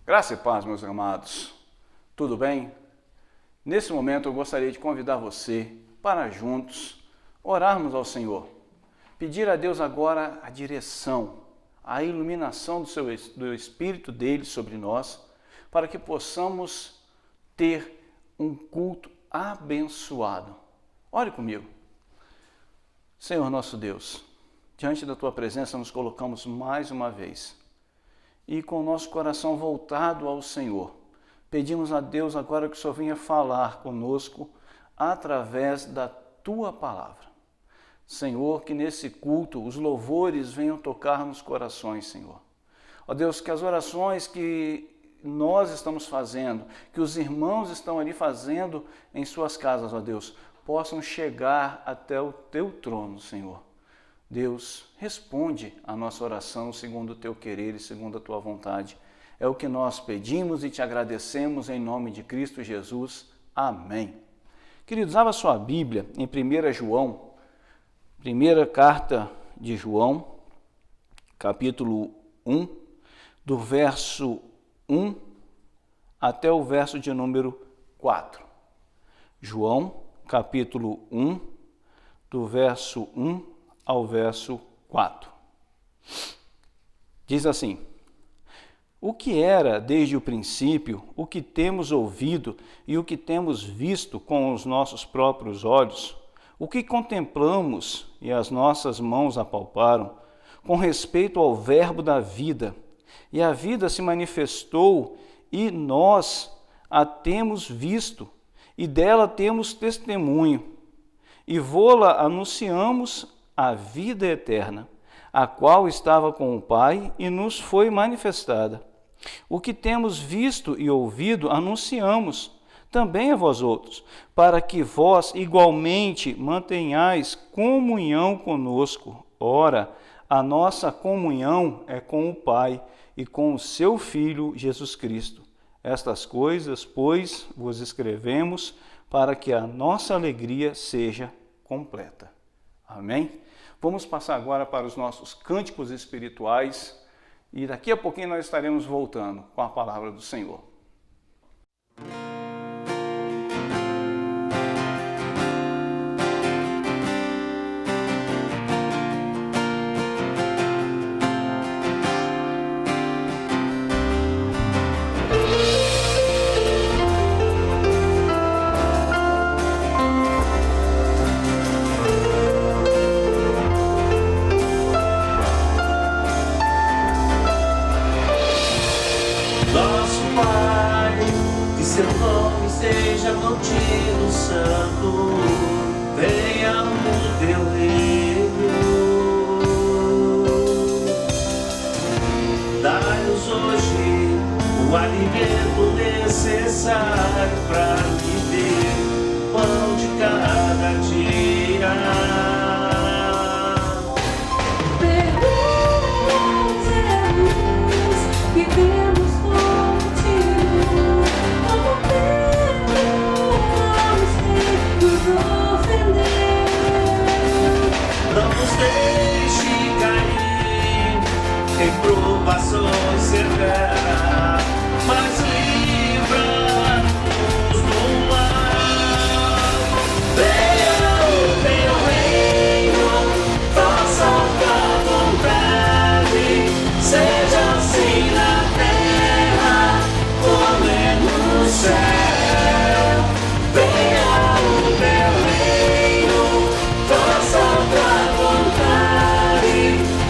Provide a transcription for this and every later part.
Graça e paz, meus amados. Tudo bem? Nesse momento eu gostaria de convidar você para juntos orarmos ao Senhor. Pedir a Deus agora a direção, a iluminação do Espírito dele sobre nós, para que possamos ter um culto abençoado. Ore comigo. Senhor nosso Deus, diante da Tua presença nos colocamos mais uma vez e com o nosso coração voltado ao Senhor, pedimos a Deus agora que o Senhor venha falar conosco através da Tua palavra. Senhor, que nesse culto os louvores venham tocar nos corações, Senhor. Ó Deus, que as orações que nós estamos fazendo, que os irmãos estão ali fazendo em suas casas, ó Deus, possam chegar até o Teu trono, Senhor. Deus, responde a nossa oração segundo o Teu querer e segundo a Tua vontade. É o que nós pedimos e Te agradecemos em nome de Cristo Jesus. Amém. Queridos, abra sua Bíblia em 1 João, primeira carta de João, capítulo 1, do verso 1 até o verso de número 4. João, capítulo 1, do verso 1 ao verso 4. Diz assim: O que era desde o princípio, o que temos ouvido e o que temos visto com os nossos próprios olhos, o que contemplamos e as nossas mãos apalparam, com respeito ao verbo da vida, e a vida se manifestou e nós a temos visto, e dela temos testemunho, e vô-la anunciamos a vida eterna, a qual estava com o Pai e nos foi manifestada. O que temos visto e ouvido anunciamos também a vós outros, para que vós igualmente mantenhais comunhão conosco. Ora, a nossa comunhão é com o Pai e com o seu Filho Jesus Cristo. Estas coisas, pois, vos escrevemos para que a nossa alegria seja completa. Amém? Vamos passar agora para os nossos cânticos espirituais e daqui a pouquinho nós estaremos voltando com a palavra do Senhor.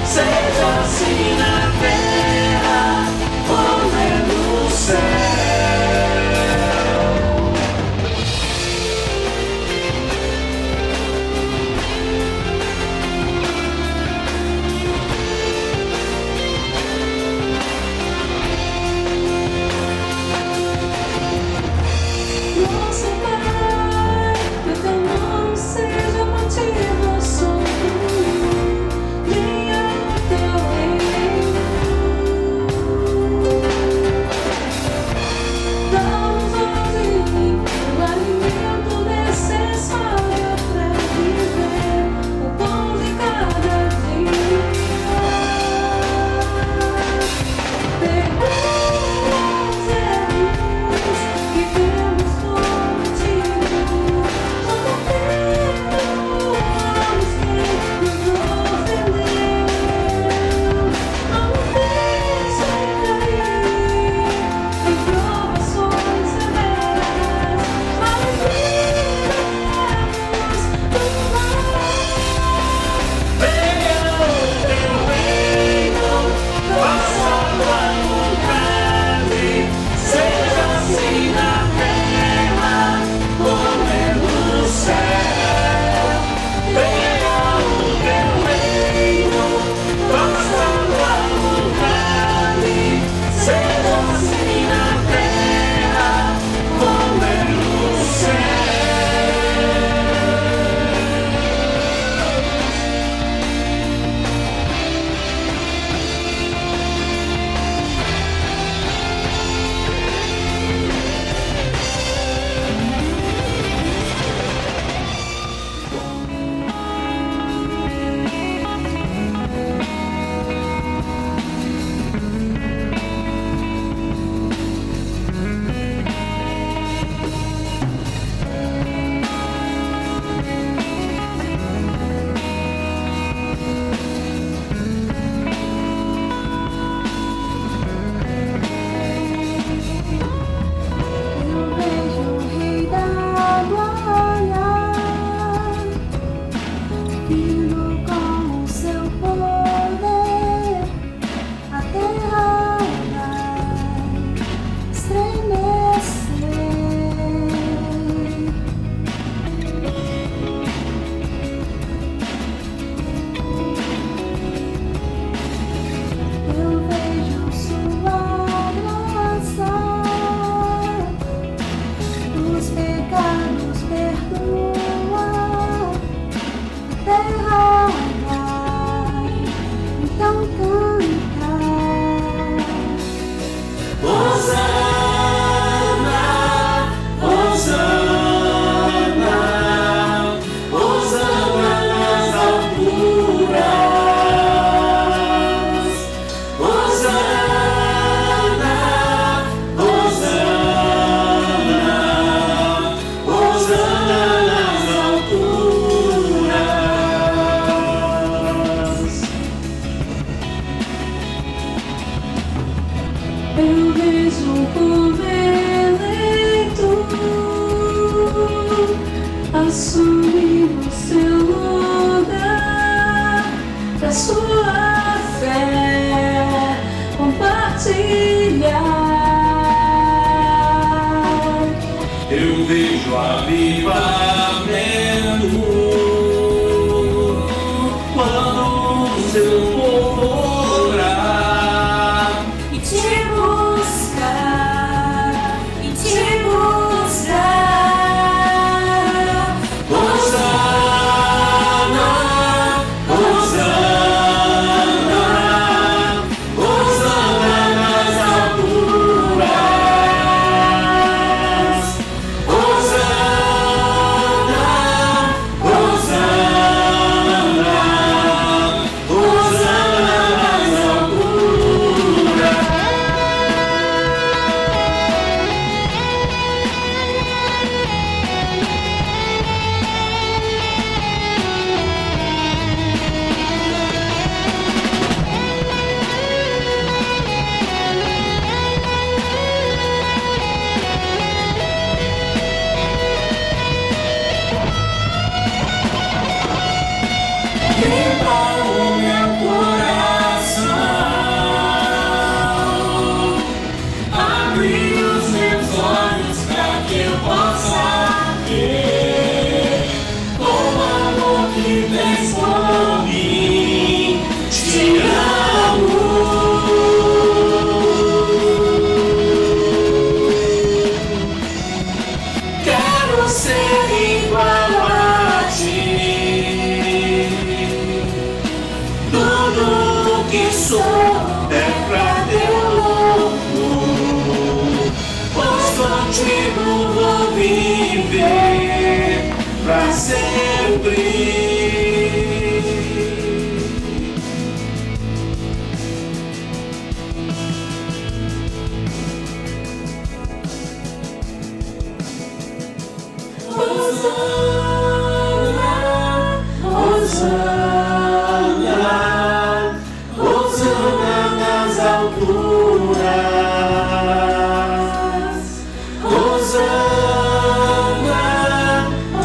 Seja assim na terra vejo como eleito, assumir o seu lugar, da sua fé compartilhar. Eu vejo avivamento quando o seu povo orar E te buscar, e te buscar. Hosana, Hosana, Hosana nas alturas. Hosana, Hosana, Hosana nas alturas. Limpa o meu coração, abre os meus olhos para que eu possa ver com o amor que tens por mim. Te amo. Quero ser igual a ti. Tudo que sou é pra teu louvor, pois contigo vou viver pra sempre. Hosana, Hosana, Hosana nas alturas. Hosana,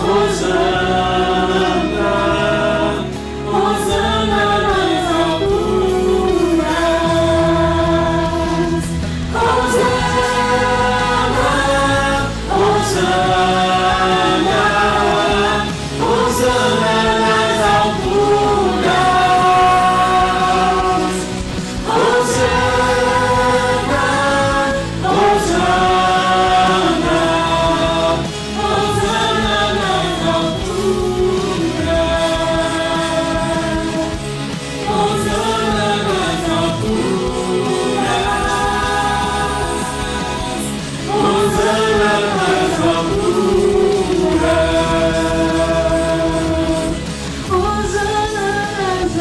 Hosana, Hosana nas alturas. Hosana, Hosana, Hosana nas alturas. Hosana, Hosana, Hosana nas alturas. Hosana nas alturas. Hosana nas alturas. Hosana nas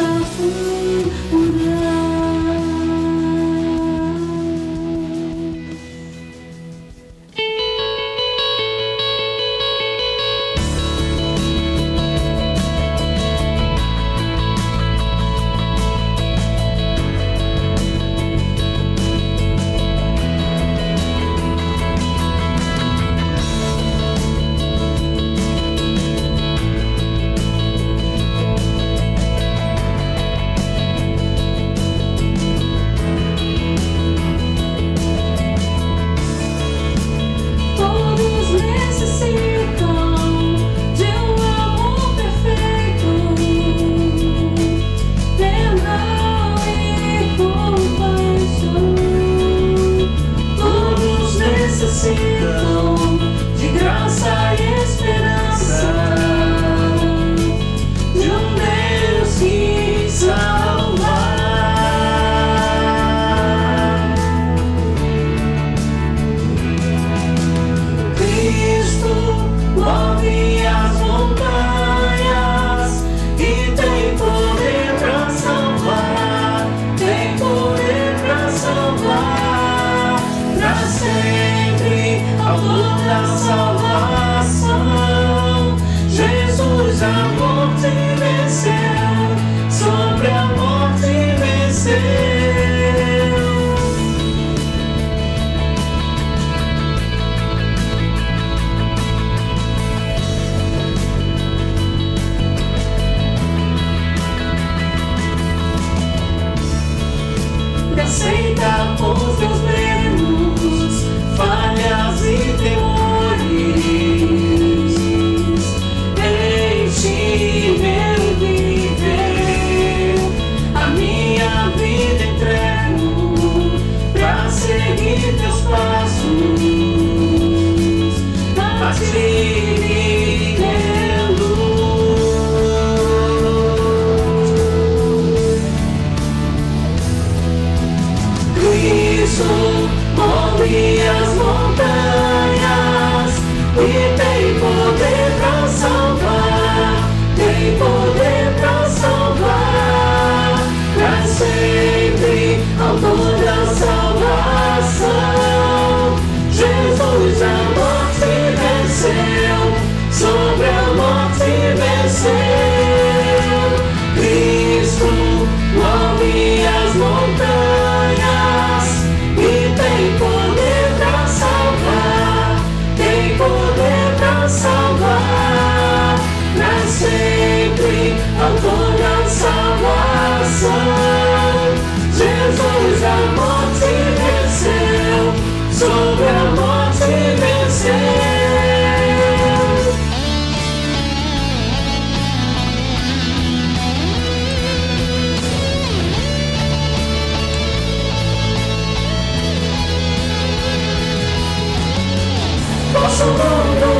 Todos necessitam de um amor perfeito, perdão e compaixão. Todos necessitam de graça e esperança, de um Deus que salvar. Cristo move as montanhas e tem poder pra salvar, tem poder pra salvar, pra sempre autor da salvação. Jesus a morte venceu, sobre a morte venceu. nasci em luz. Cristo move as montanhas e tem poder pra salvar, tem poder pra salvar, pra sempre, autor da salvação. Jesus a morte venceu, sobre a morte venceu. Cristo move as montanhas e tem poder pra salvar, tem poder pra salvar, pra sempre, autor da salvação. Jesus a morte venceu, sobre a morte venceu. Nosso mundo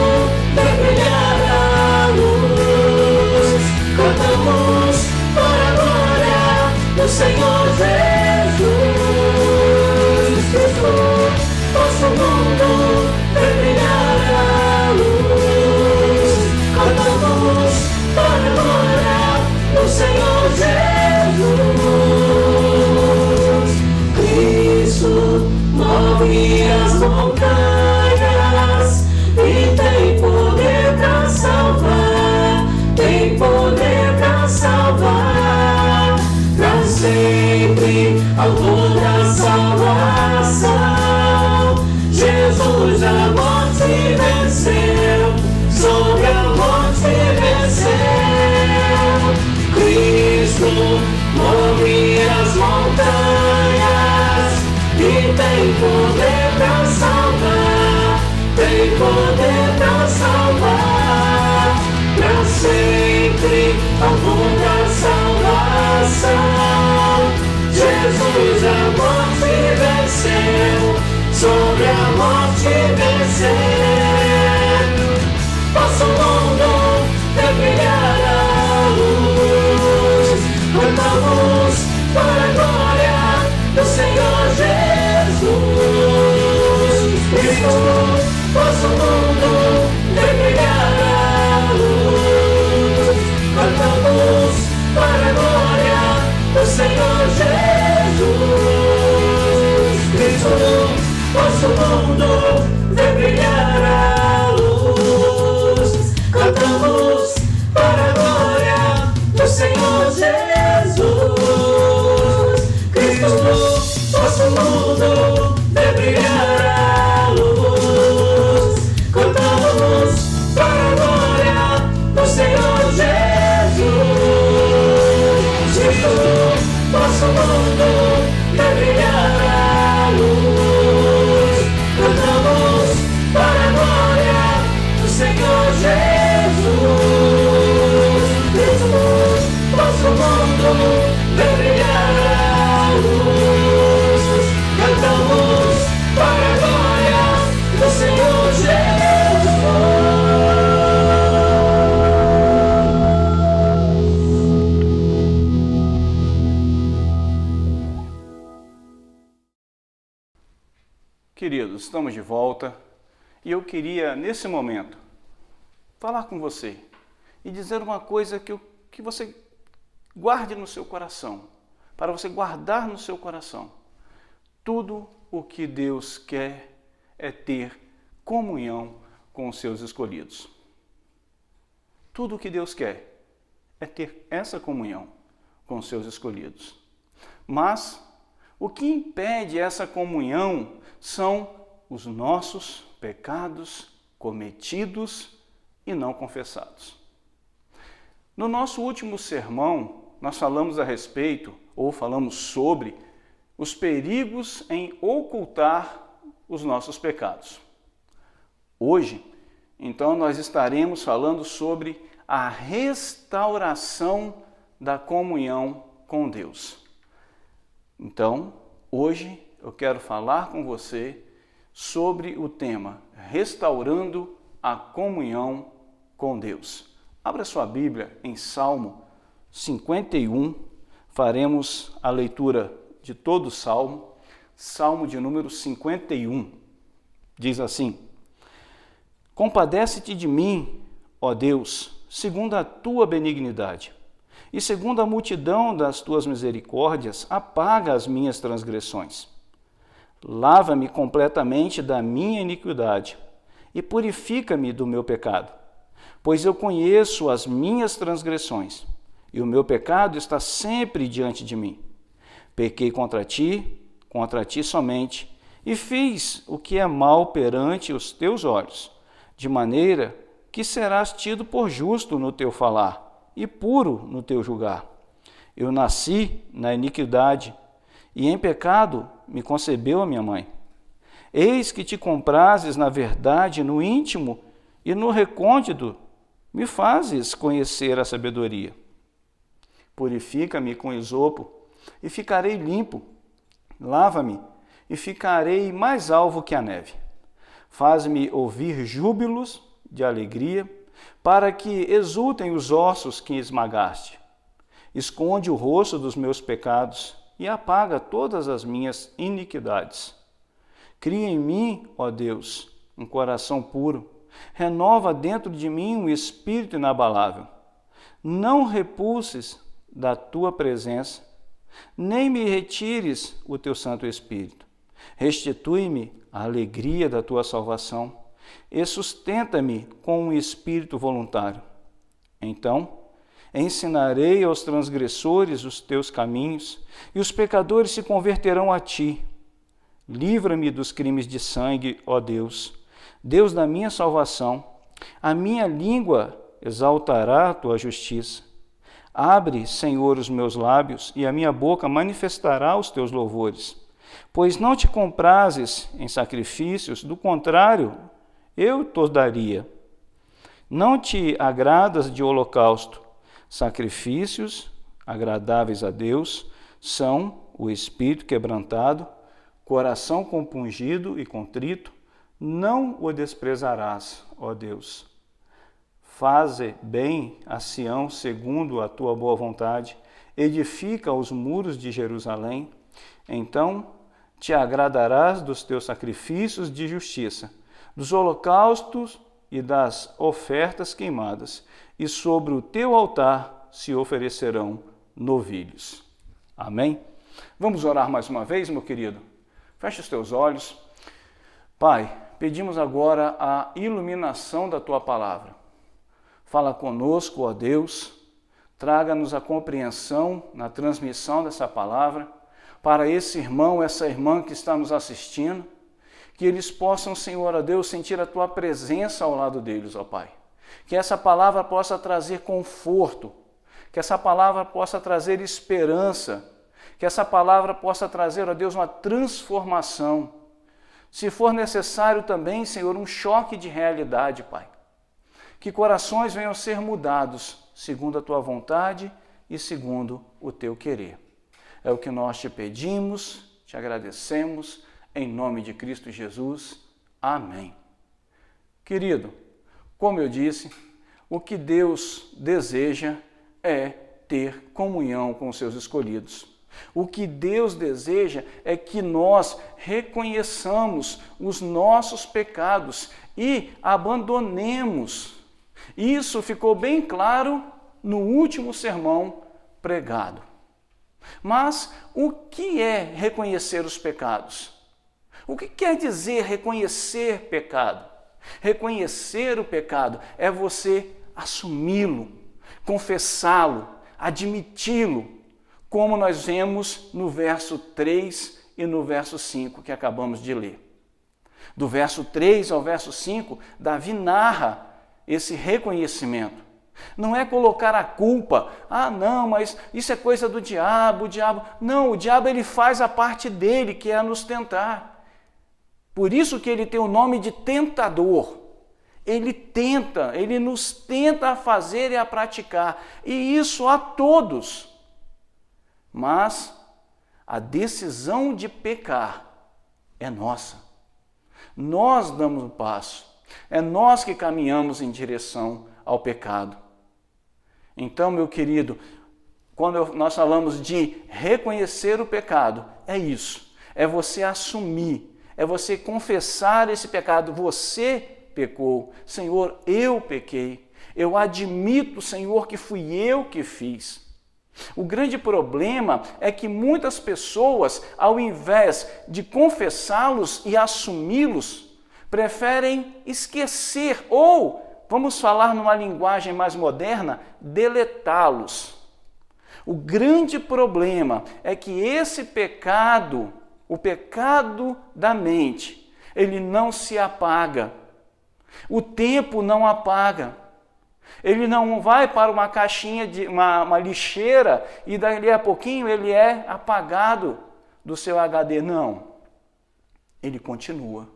vai brilhar a luz, cantamos para a glória do Senhor Jesus Cristo. Nosso mundo vai brilhar a luz, cantamos para a glória do Senhor Jesus. Cristo move as montanhas e tem poder pra salvar, tem poder pra salvar, pra sempre, autor da salvação. Jesus a morte venceu, sobre a morte venceu. Cristo move as montanhas e tem poder pra salvar, tem poder pra salvar, pra sempre, autor da salvação. Jesus a morte venceu, sobre a morte venceu. Nosso mundo vai brilhar a luz, cantamos para a glória do Senhor Jesus Cristo. Nosso mundo vai brilhar a luz, cantamos para a glória do Senhor Jesus Cristo. Nosso mundo vai brilhar a luz, cantamos para a glória do Senhor Jesus Cristo. Nosso mundo vai brilhar a luz, cantamos para a glória do Senhor Jesus Cristo. Nosso mundo vai brilhar a luz, cantamos para a glória do Senhor Jesus Cristo. Nosso mundo vai brilhar a luz, cantamos para a glória do Senhor Jesus. Queridos, estamos de volta e eu queria, nesse momento, falar com você e dizer uma coisa que você guarde no seu coração, para você guardar no seu coração. Tudo o que Deus quer é ter comunhão com os seus escolhidos. Tudo o que Deus quer é ter essa comunhão com os seus escolhidos. Mas o que impede essa comunhão são os nossos pecados cometidos e não confessados. No nosso último sermão, nós falamos a respeito, ou falamos sobre, os perigos em ocultar os nossos pecados. Hoje, então, nós estaremos falando sobre a restauração da comunhão com Deus. Então, hoje eu quero falar com você sobre o tema Restaurando a comunhão com Deus. Abra sua Bíblia em Salmo 51, faremos a leitura de todo o Salmo, Salmo de número 51, diz assim: Compadece-te de mim, ó Deus, segundo a tua benignidade, e segundo a multidão das tuas misericórdias, apaga as minhas transgressões. Lava-me completamente da minha iniquidade e purifica-me do meu pecado, pois eu conheço as minhas transgressões, e o meu pecado está sempre diante de mim. Pequei contra ti somente, e fiz o que é mal perante os teus olhos, de maneira que serás tido por justo no teu falar e puro no teu julgar. Eu nasci na iniquidade, e em pecado me concebeu a minha mãe. Eis que te comprazes na verdade, no íntimo e no recôndito, me fazes conhecer a sabedoria. Purifica-me com esopo, e ficarei limpo. Lava-me, e ficarei mais alvo que a neve. Faz-me ouvir júbilos de alegria, para que exultem os ossos que esmagaste. Esconde o rosto dos meus pecados e apaga todas as minhas iniquidades. Cria em mim, ó Deus, um coração puro. Renova dentro de mim um espírito inabalável. Não repulses da tua presença, nem me retires o teu Santo Espírito. Restitui-me a alegria da tua salvação e sustenta-me com um espírito voluntário. Então, ensinarei aos transgressores os teus caminhos, e os pecadores se converterão a ti. Livra-me dos crimes de sangue, ó Deus, Deus da minha salvação. A minha língua exaltará a tua justiça. Abre, Senhor, os meus lábios, e a minha boca manifestará os teus louvores. Pois não te comprazes em sacrifícios, do contrário, eu te daria. Não te agradas de holocausto. Sacrifícios agradáveis a Deus são o espírito quebrantado, coração compungido e contrito, não o desprezarás, ó Deus. Faze bem a Sião segundo a tua boa vontade, edifica os muros de Jerusalém, então te agradarás dos teus sacrifícios de justiça, dos holocaustos e das ofertas queimadas, e sobre o teu altar se oferecerão novilhos. Amém? Vamos orar mais uma vez, meu querido? Feche os teus olhos. Pai, pedimos agora a iluminação da tua palavra. Fala conosco, ó Deus, traga-nos a compreensão na transmissão dessa palavra para esse irmão, essa irmã que está nos assistindo, que eles possam, Senhor, ó Deus, sentir a tua presença ao lado deles, ó Pai. Que essa palavra possa trazer conforto, que essa palavra possa trazer esperança, que essa palavra possa trazer, ó Deus, uma transformação. Se for necessário também, Senhor, um choque de realidade, Pai. Que corações venham ser mudados segundo a tua vontade e segundo o teu querer. É o que nós te pedimos, te agradecemos, em nome de Cristo Jesus. Amém. Querido, como eu disse, o que Deus deseja é ter comunhão com os seus escolhidos. O que Deus deseja é que nós reconheçamos os nossos pecados e abandonemos. Isso ficou bem claro no último sermão pregado. Mas o que é reconhecer os pecados? O que quer dizer reconhecer pecado? Reconhecer o pecado é você assumi-lo, confessá-lo, admiti-lo, como nós vemos no verso 3 e no verso 5 que acabamos de ler. Do verso 3 ao verso 5, Davi narra esse reconhecimento. Não é colocar a culpa, não, mas isso é coisa do diabo, o diabo... Não, o diabo ele faz a parte dele, que é nos tentar. Por isso que ele tem o nome de tentador. Ele tenta, ele nos tenta a fazer e a praticar, e isso a todos. Mas a decisão de pecar é nossa. Nós damos o passo. É nós que caminhamos em direção ao pecado. Então, meu querido, quando nós falamos de reconhecer o pecado, é isso. É você assumir, é você confessar esse pecado. Você pecou. Senhor, eu pequei. Eu admito, Senhor, que fui eu que fiz. O grande problema é que muitas pessoas, ao invés de confessá-los e assumi-los, preferem esquecer ou, vamos falar numa linguagem mais moderna, deletá-los. O grande problema é que esse pecado, o pecado da mente, ele não se apaga. O tempo não apaga. Ele não vai para uma caixinha, uma lixeira, e dali a pouquinho ele é apagado do seu HD. Não. Ele continua.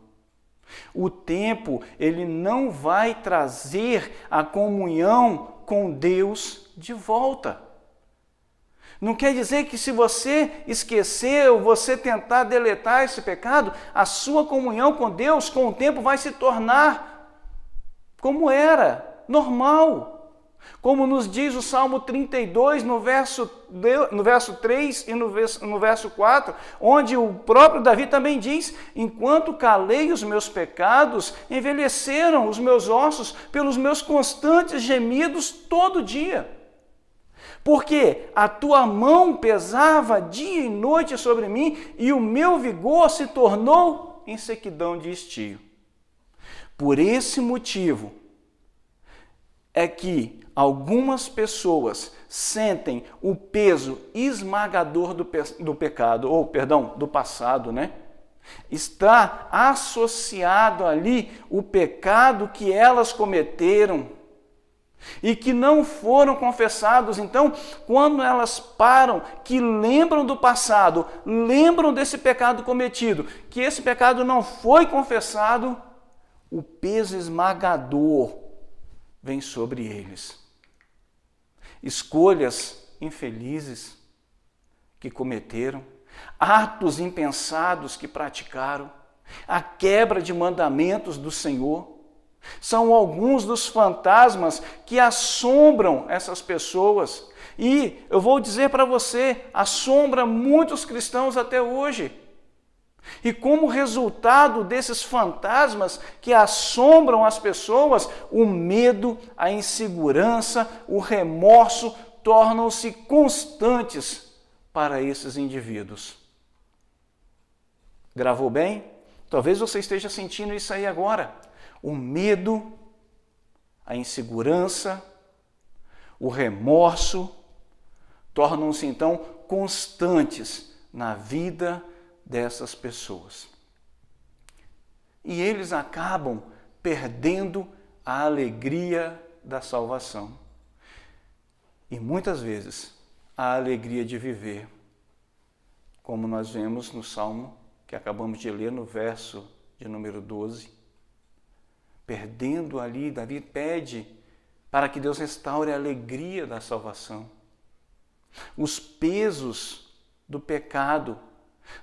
O tempo, ele não vai trazer a comunhão com Deus de volta. Não quer dizer que se você esquecer ou você tentar deletar esse pecado, a sua comunhão com Deus, com o tempo, vai se tornar como era. Normal, como nos diz o Salmo 32, no verso 3 e no verso 4, onde o próprio Davi também diz: enquanto calei os meus pecados, envelheceram os meus ossos pelos meus constantes gemidos todo dia. Porque a tua mão pesava dia e noite sobre mim, e o meu vigor se tornou em sequidão de estio. Por esse motivo, é que algumas pessoas sentem o peso esmagador do pecado, do passado, né? Está associado ali o pecado que elas cometeram e que não foram confessados. Então, quando elas param, que lembram do passado, lembram desse pecado cometido, que esse pecado não foi confessado, o peso esmagador vem sobre eles. Escolhas infelizes que cometeram, atos impensados que praticaram, a quebra de mandamentos do Senhor, são alguns dos fantasmas que assombram essas pessoas. E eu vou dizer para você, assombra muitos cristãos até hoje. E como resultado desses fantasmas que assombram as pessoas, o medo, a insegurança, o remorso tornam-se constantes para esses indivíduos. Gravou bem? Talvez você esteja sentindo isso aí agora. O medo, a insegurança, o remorso tornam-se então constantes na vida dessas pessoas. E eles acabam perdendo a alegria da salvação. E muitas vezes a alegria de viver, como nós vemos no Salmo que acabamos de ler no verso de número 12. Perdendo ali, Davi pede para que Deus restaure a alegria da salvação. Os pesos do pecado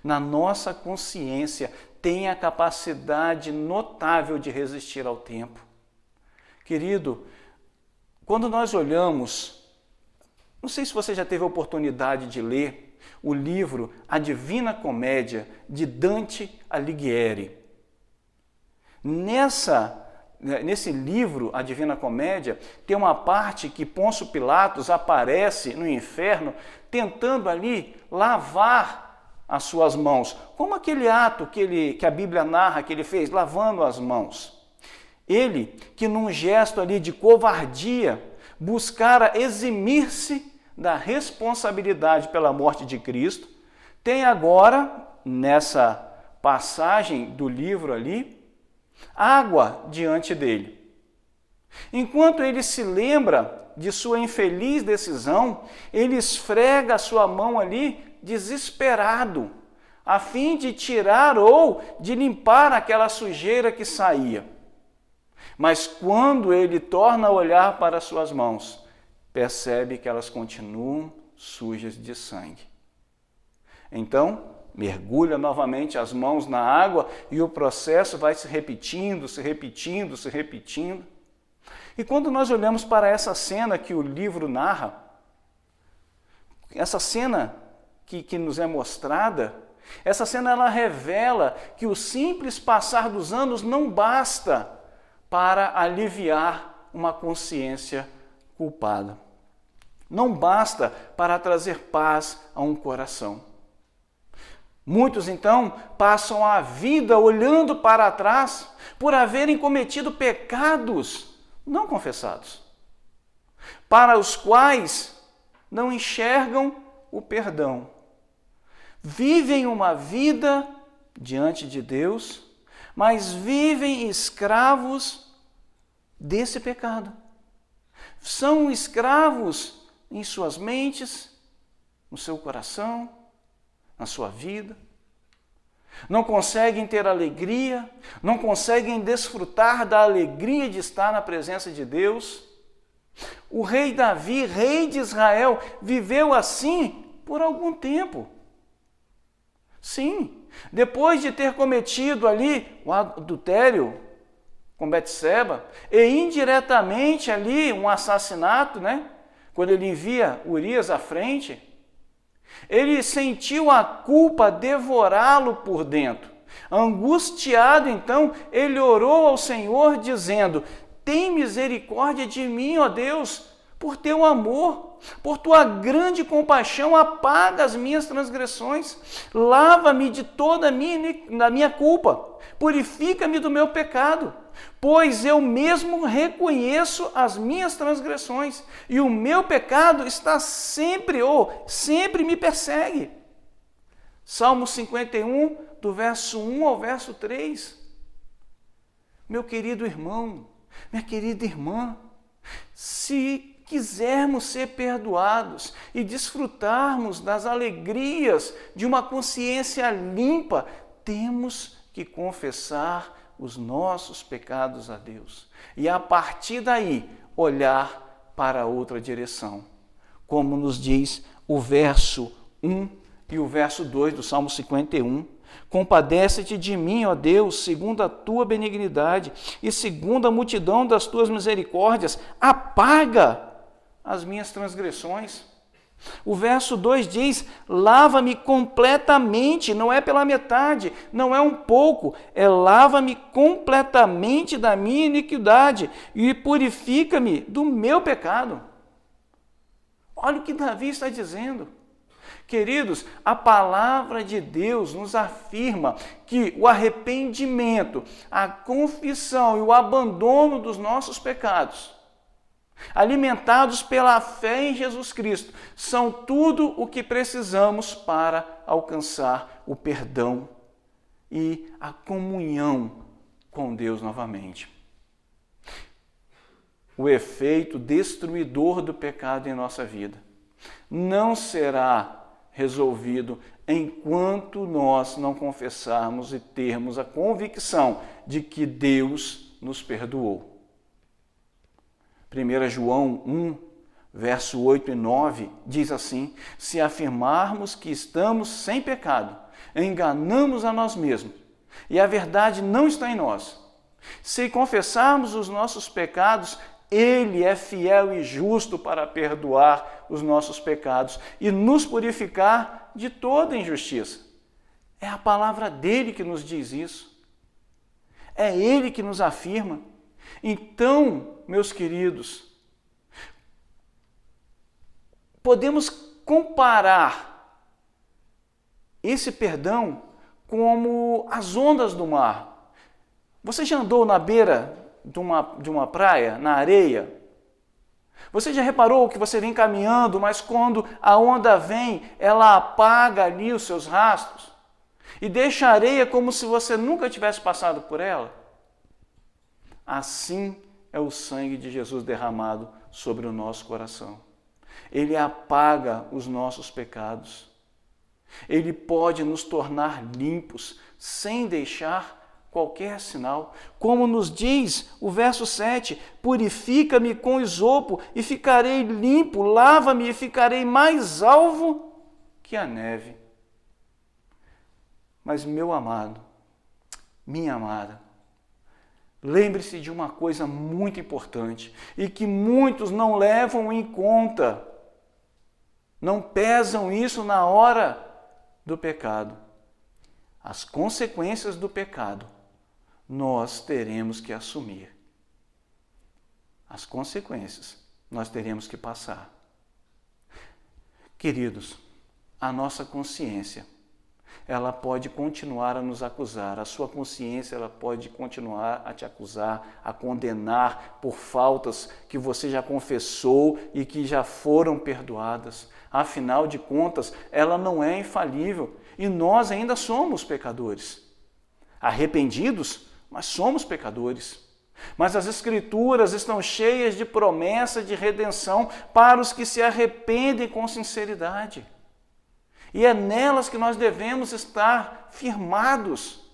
na nossa consciência têm a capacidade notável de resistir ao tempo. Querido, quando nós olhamos, não sei se você já teve a oportunidade de ler o livro A Divina Comédia, de Dante Alighieri. Nesse livro, A Divina Comédia, tem uma parte que Pôncio Pilatos aparece no inferno tentando ali lavar as suas mãos, como aquele ato que a Bíblia narra que ele fez, lavando as mãos. Ele, que num gesto ali de covardia, buscara eximir-se da responsabilidade pela morte de Cristo, tem agora, nessa passagem do livro ali, água diante dele. Enquanto ele se lembra de sua infeliz decisão, ele esfrega a sua mão ali desesperado, a fim de tirar ou de limpar aquela sujeira que saía. Mas quando ele torna a olhar para as suas mãos, percebe que elas continuam sujas de sangue. Então, mergulha novamente as mãos na água e o processo vai se repetindo, se repetindo, se repetindo. E quando nós olhamos para essa cena que o livro narra, essa cena que nos é mostrada, essa cena ela revela que o simples passar dos anos não basta para aliviar uma consciência culpada. Não basta para trazer paz a um coração. Muitos, então, passam a vida olhando para trás por haverem cometido pecados não confessados, para os quais não enxergam o perdão. Vivem uma vida diante de Deus, mas vivem escravos desse pecado. São escravos em suas mentes, no seu coração, na sua vida. Não conseguem ter alegria, não conseguem desfrutar da alegria de estar na presença de Deus. O rei Davi, rei de Israel, viveu assim por algum tempo. Sim, depois de ter cometido ali o adultério com Betseba e indiretamente ali um assassinato, quando ele envia Urias à frente, ele sentiu a culpa devorá-lo por dentro. Angustiado, então, ele orou ao Senhor dizendo: tem misericórdia de mim, ó Deus, por teu amor, por tua grande compaixão, apaga as minhas transgressões, lava-me de toda a minha culpa, purifica-me do meu pecado, pois eu mesmo reconheço as minhas transgressões, e o meu pecado está sempre me persegue. Salmo 51, do verso 1 ao verso 3. Meu querido irmão, minha querida irmã, se quisermos ser perdoados e desfrutarmos das alegrias de uma consciência limpa, temos que confessar os nossos pecados a Deus. E a partir daí, olhar para outra direção. Como nos diz o verso 1 e o verso 2 do Salmo 51. Compadece-te de mim, ó Deus, segundo a tua benignidade e segundo a multidão das tuas misericórdias, apaga as minhas transgressões. O verso 2 diz: lava-me completamente, não é pela metade, não é um pouco, é lava-me completamente da minha iniquidade e purifica-me do meu pecado. Olha o que Davi está dizendo. Queridos, a palavra de Deus nos afirma que o arrependimento, a confissão e o abandono dos nossos pecados, alimentados pela fé em Jesus Cristo, são tudo o que precisamos para alcançar o perdão e a comunhão com Deus novamente. O efeito destruidor do pecado em nossa vida não será resolvido enquanto nós não confessarmos e termos a convicção de que Deus nos perdoou. 1 João 1, verso 8 e 9, diz assim: se afirmarmos que estamos sem pecado, enganamos a nós mesmos, e a verdade não está em nós. Se confessarmos os nossos pecados, Ele é fiel e justo para perdoar os nossos pecados e nos purificar de toda injustiça. É a palavra dele que nos diz isso. É ele que nos afirma. Então, meus queridos, podemos comparar esse perdão como as ondas do mar. Você já andou na beira de uma praia, na areia? Você já reparou que você vem caminhando, mas quando a onda vem, ela apaga ali os seus rastros e deixa a areia como se você nunca tivesse passado por ela? Assim é o sangue de Jesus derramado sobre o nosso coração. Ele apaga os nossos pecados. Ele pode nos tornar limpos sem deixar qualquer sinal. Como nos diz o verso 7, purifica-me com isopo e ficarei limpo, lava-me e ficarei mais alvo que a neve. Mas, meu amado, minha amada, lembre-se de uma coisa muito importante e que muitos não levam em conta, não pesam isso na hora do pecado. As consequências do pecado nós teremos que assumir. As consequências nós teremos que passar. Queridos, a nossa consciência, ela pode continuar a nos acusar. A sua consciência, ela pode continuar a te acusar, a condenar por faltas que você já confessou e que já foram perdoadas. Afinal de contas, ela não é infalível e nós ainda somos pecadores. Arrependidos, mas somos pecadores. Mas as Escrituras estão cheias de promessa de redenção para os que se arrependem com sinceridade. E é nelas que nós devemos estar firmados.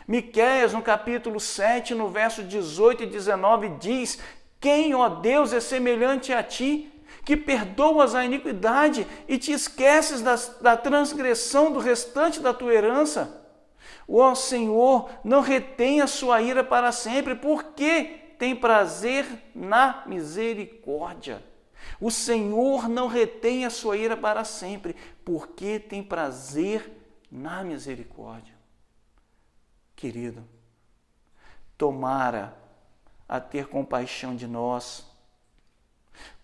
Miqueias, no capítulo 7, no verso 18 e 19, diz: quem, ó Deus, é semelhante a ti, que perdoas a iniquidade e te esqueces da transgressão do restante da tua herança? Ó Senhor, não retém a sua ira para sempre, porque tem prazer na misericórdia. O Senhor não retém a sua ira para sempre, porque tem prazer na misericórdia. Querido, tomara a ter compaixão de nós,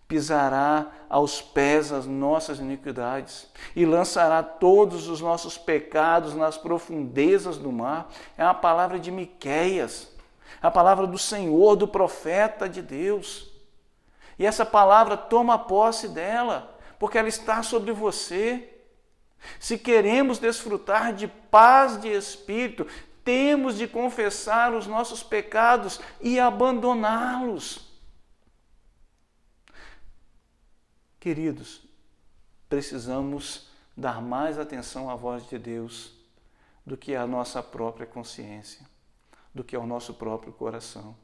pisará aos pés as nossas iniquidades e lançará todos os nossos pecados nas profundezas do mar. É a palavra de Miqueias, a palavra do Senhor, do profeta de Deus. E essa palavra, toma posse dela, porque ela está sobre você. Se queremos desfrutar de paz de espírito, temos de confessar os nossos pecados e abandoná-los. Queridos, precisamos dar mais atenção à voz de Deus do que à nossa própria consciência, do que ao nosso próprio coração.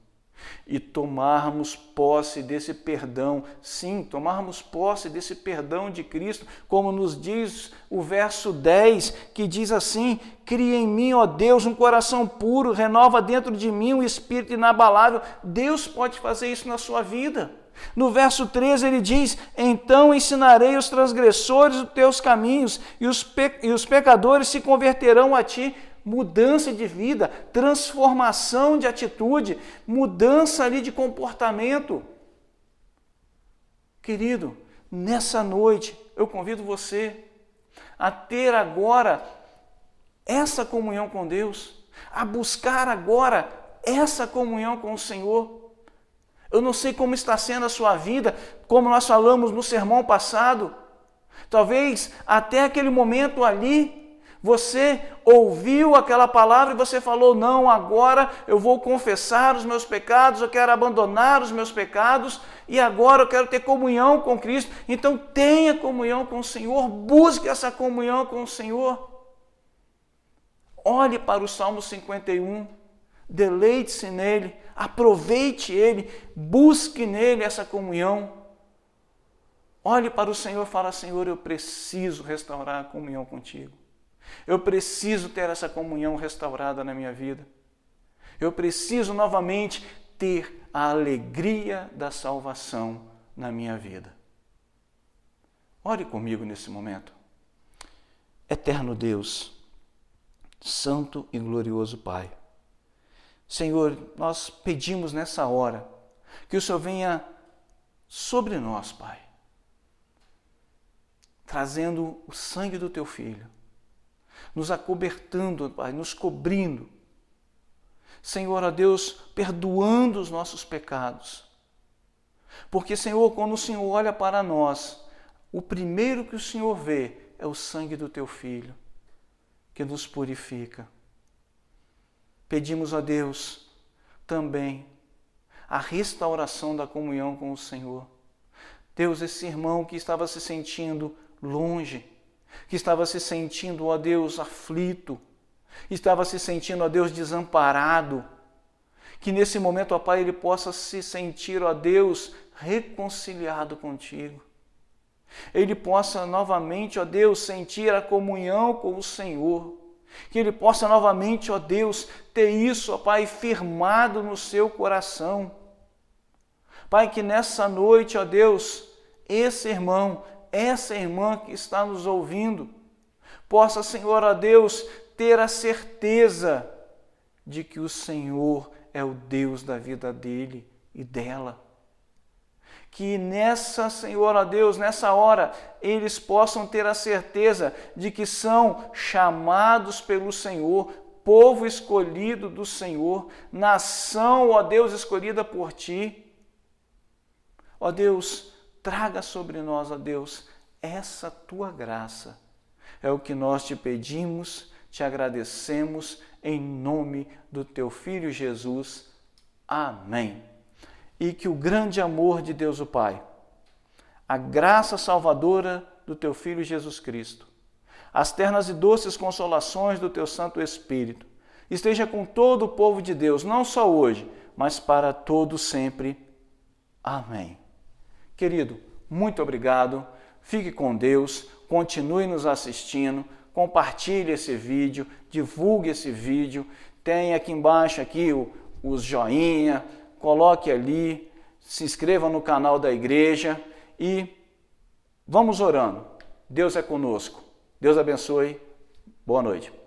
E tomarmos posse desse perdão, sim, tomarmos posse desse perdão de Cristo, como nos diz o verso 10, que diz assim: cria em mim, ó Deus, um coração puro, renova dentro de mim um espírito inabalável. Deus pode fazer isso na sua vida. No verso 13 ele diz: então ensinarei os transgressores os teus caminhos, e os pecadores se converterão a ti. Mudança de vida, transformação de atitude, mudança ali de comportamento. Querido, nessa noite eu convido você a ter agora essa comunhão com Deus, a buscar agora essa comunhão com o Senhor. Eu não sei como está sendo a sua vida, como nós falamos no sermão passado. Talvez até aquele momento ali, você ouviu aquela palavra e você falou: não, agora eu vou confessar os meus pecados, eu quero abandonar os meus pecados e agora eu quero ter comunhão com Cristo. Então tenha comunhão com o Senhor, busque essa comunhão com o Senhor. Olhe para o Salmo 51, deleite-se nele, aproveite ele, busque nele essa comunhão. Olhe para o Senhor e fala: Senhor, eu preciso restaurar a comunhão contigo. Eu preciso ter essa comunhão restaurada na minha vida. Eu preciso novamente ter a alegria da salvação na minha vida. Ore comigo nesse momento. Eterno Deus, Santo e glorioso Pai, Senhor, nós pedimos nessa hora que o Senhor venha sobre nós, Pai, trazendo o sangue do Teu Filho, nos acobertando, Pai, nos cobrindo. Senhor, ó Deus, perdoando os nossos pecados. Porque, Senhor, quando o Senhor olha para nós, o primeiro que o Senhor vê é o sangue do Teu Filho, que nos purifica. Pedimos a Deus também a restauração da comunhão com o Senhor. Deus, esse irmão que estava se sentindo longe, que estava se sentindo, ó Deus, aflito, estava se sentindo, ó Deus, desamparado, que nesse momento, ó Pai, ele possa se sentir, ó Deus, reconciliado contigo. Ele possa novamente, ó Deus, sentir a comunhão com o Senhor. Que ele possa novamente, ó Deus, ter isso, ó Pai, firmado no seu coração. Pai, que nessa noite, ó Deus, esse irmão, essa irmã que está nos ouvindo, possa, Senhor, ó Deus, ter a certeza de que o Senhor é o Deus da vida dele e dela. Que nessa, Senhor, ó Deus, nessa hora, eles possam ter a certeza de que são chamados pelo Senhor, povo escolhido do Senhor, nação, ó Deus, escolhida por Ti. Ó Deus, traga sobre nós, ó Deus, essa Tua graça. É o que nós Te pedimos, Te agradecemos, em nome do Teu Filho Jesus. Amém. E que o grande amor de Deus o Pai, a graça salvadora do Teu Filho Jesus Cristo, as ternas e doces consolações do Teu Santo Espírito, esteja com todo o povo de Deus, não só hoje, mas para todo sempre. Amém. Querido, muito obrigado, fique com Deus, continue nos assistindo, compartilhe esse vídeo, divulgue esse vídeo, tem aqui embaixo os joinha, coloque ali, se inscreva no canal da igreja e vamos orando. Deus é conosco. Deus abençoe. Boa noite.